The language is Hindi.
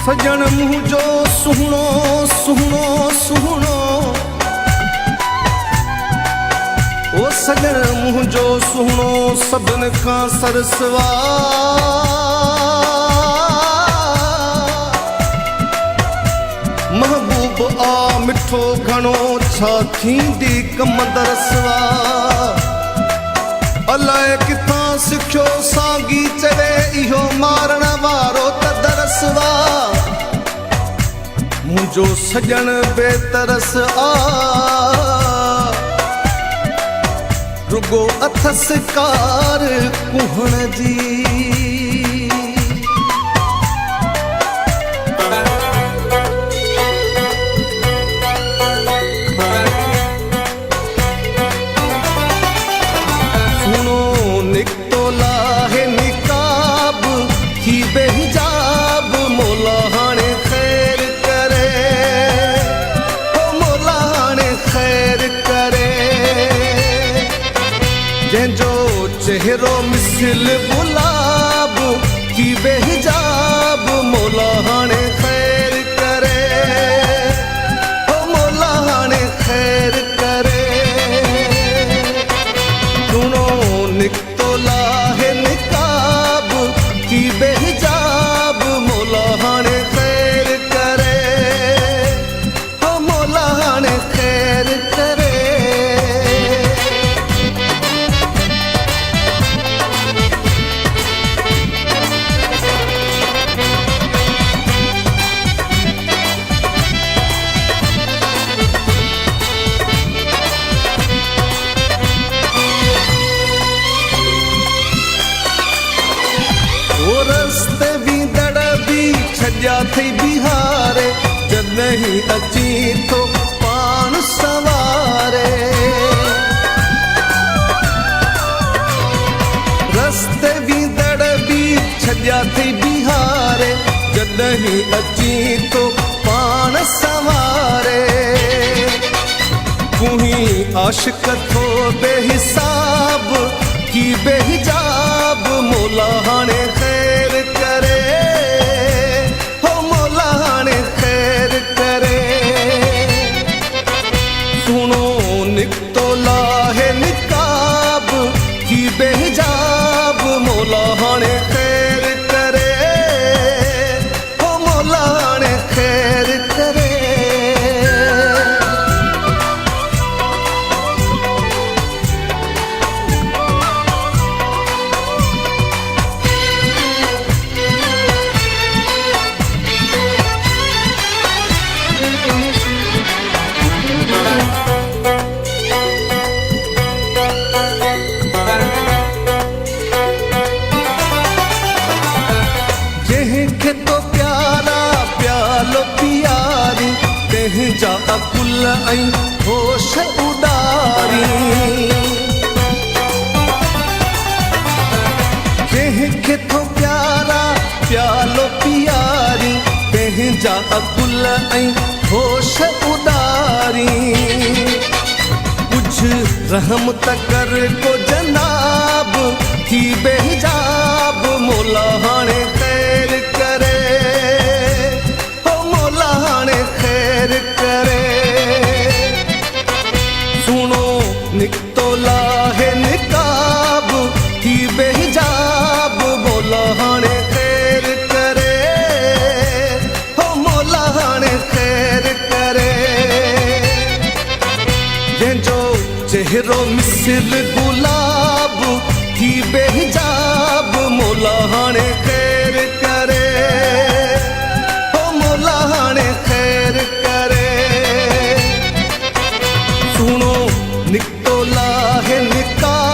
सजन मुंहिंजो सुहिणो सुहिणो सुहिणो, ओ सजन मुंहिंजो सुहिणो सभिनि खां सरसवा। महबूब आ मिठो घणो छा थींदी कम दरसवा। अलाए किथां सिखियो साॻी चवे इहो मारण वारो त दरसवा। मुंहिंजो सजन बेतरस आ, रुगो अथस कार कुहण जी। सुनो निकतो लाहे निकाब थी बेहिजाब, मौला हाणे खैर करे, ओ मौला हाणे खैर करे। जंहिंजो चेहरो मिसल गुलाब थी बेहिजाब, मौला हाणे खैर करे, ओ मौला हाणे खैर करे। सुनो निकतो लाहे निकाब थी बेहिजाब, मौला हाणे खैर करे, ओ मौला हाणे खैर करे। रस्ते वींदड़ बि छॾिया थई बिहारे, जॾहिं अची थो पाण सवारे। रस्ते वींदड़ बि छॾिया थई बिहारे, जॾहिं अची थो पाण सवारे। तुही आशिक थो बेहिसाब की बेहिजाब, मौला हाणे खैर करे, हो मौला हाणे खैर करे। सुनो निकतो लाहे निकाब की बेहिजाब, मौला हाणे खैर करे, हो मौला हाणे खैर करे। जंहिंखे तो प्यारा प्यालो प्यारी, तंहिंजा अकुल ऐं होश उॾारी। जंहिंखे तो प्यारा प्यालो प्यारी, तंहिंजा अकुल ऐं होश उॾारी। कुझ रहम त कर को जनाब थी बेहिजाब, मौला हाणे खैर करे, हो मौला हाणे खैर करे। सुनो निकतो लाहे निकाब थी बेहिजाब, मौला हाणे खैर करे, हो मौला हाणे खैर करे। जंहिंजो चेहरो मिसल गुलाब थी बेहिजाब, मौला हाणे खैर करे, हो मौला हाणे खैर करे। सुनो निकतो लाहे निकाब